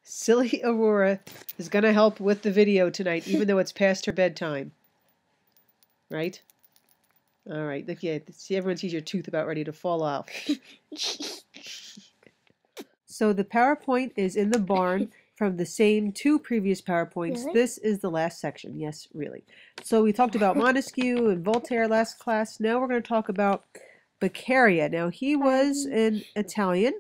Silly Aurora is going to help with the video tonight, even though it's past her bedtime. Right? All right. Look, yeah, see, everyone sees your tooth about ready to fall off. So the PowerPoint is in the barn from the same two previous PowerPoints. Really? This is the last section. Yes, really. So we talked about Montesquieu and Voltaire last class. Now we're going to talk about Beccaria. Now he was an Italian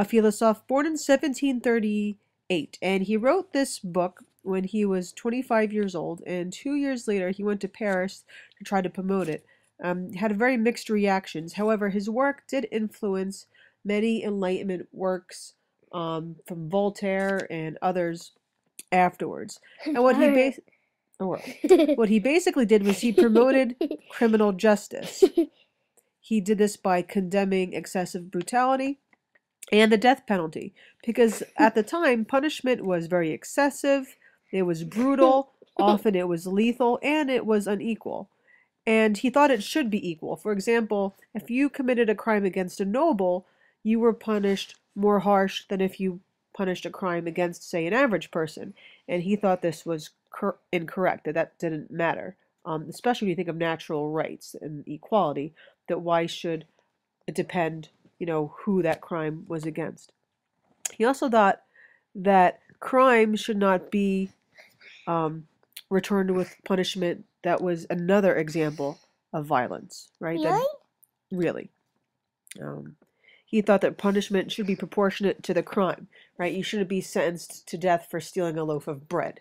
philosopher born in 1738, and he wrote this book when he was 25 years old, and 2 years later he went to Paris to try to promote it. Had very mixed reactions. However, his work did influence many Enlightenment works from Voltaire and others afterwards. And what he basically did was he promoted criminal justice. He did this by condemning excessive brutality and the death penalty, because at the time punishment was very excessive, it was brutal, often it was lethal, and it was unequal. And he thought it should be equal. For example, if you committed a crime against a noble, you were punished more harsh than if you punished a crime against, say, an average person. And he thought this was incorrect, that didn't matter. Especially when you think of natural rights and equality, that why should it depend, who that crime was against. He also thought that crime should not be returned with punishment that was another example of violence, right? Really? He thought that punishment should be proportionate to the crime, right? You shouldn't be sentenced to death for stealing a loaf of bread,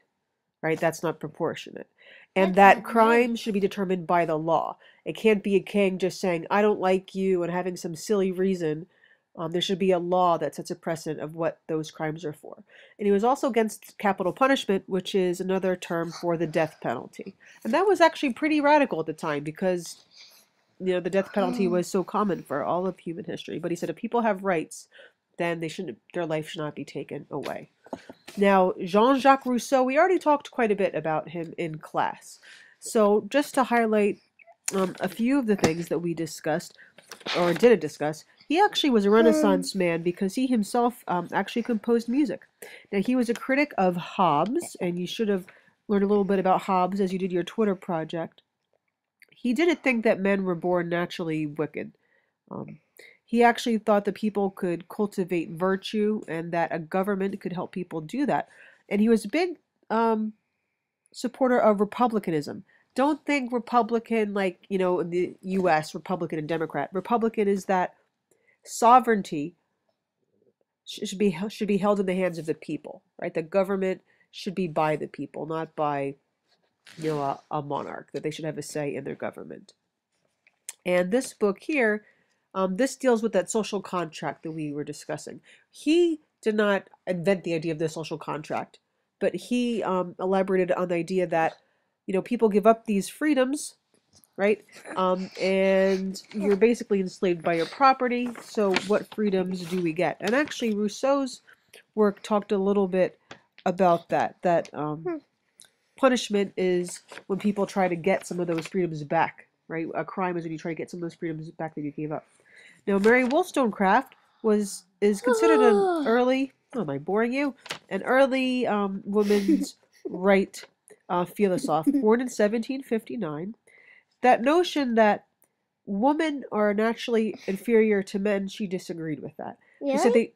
right? That's not proportionate. And that crime should be determined by the law. It can't be a king just saying, I don't like you, and having some silly reason. There should be a law that sets a precedent of what those crimes are for. And he was also against capital punishment, which is another term for the death penalty. And that was actually pretty radical at the time because, the death penalty was so common for all of human history. But he said if people have rights, then their life should not be taken away. Now, Jean-Jacques Rousseau, we already talked quite a bit about him in class. So just to highlight a few of the things that we discussed, or didn't discuss, he actually was a Renaissance man because he himself actually composed music. Now, he was a critic of Hobbes, and you should have learned a little bit about Hobbes as you did your Twitter project. He didn't think that men were born naturally wicked. He actually thought that people could cultivate virtue and that a government could help people do that. And he was a big supporter of republicanism. Don't think Republican like, in the U.S., Republican and Democrat. Republican is that sovereignty should be held in the hands of the people, right? The government should be by the people, not by, a monarch, that they should have a say in their government. And this book here, this deals with that social contract that we were discussing. He did not invent the idea of the social contract, but he elaborated on the idea that, people give up these freedoms, right? And you're basically enslaved by your property. So what freedoms do we get? And actually, Rousseau's work talked a little bit about that punishment is when people try to get some of those freedoms back, right? A crime is when you try to get some of those freedoms back that you gave up. Now, Mary Wollstonecraft is considered an early, am I boring you? An early women's right philosopher, born in 1759. That notion that women are naturally inferior to men, she disagreed with that. She said she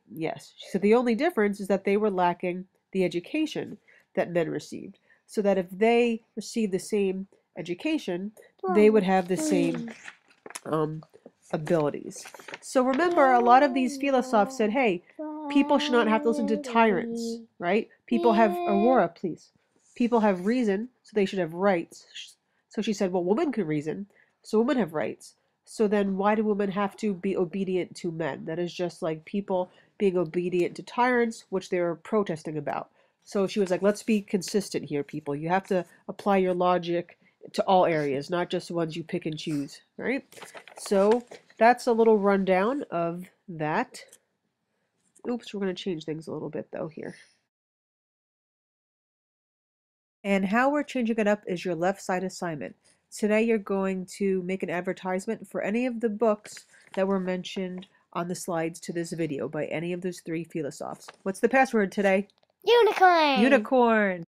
said the only difference is that they were lacking the education that men received. So that if they received the same education, they would have the same abilities. So remember, a lot of these philosophers said, hey, people should not have to listen to tyrants, right? People have, Aurora, please. People have reason, so they should have rights. So she said, well, women can reason, so women have rights. So then why do women have to be obedient to men? That is just like people being obedient to tyrants, which they were protesting about. So she was like, let's be consistent here, people. You have to apply your logic to all areas, not just the ones you pick and choose, right? So that's a little rundown of that. Oops, we're going to change things a little bit, though, here. And how we're changing it up is your left side assignment. Today you're going to make an advertisement for any of the books that were mentioned on the slides to this video by any of those three philosophers. What's the password today? Unicorn. Unicorn.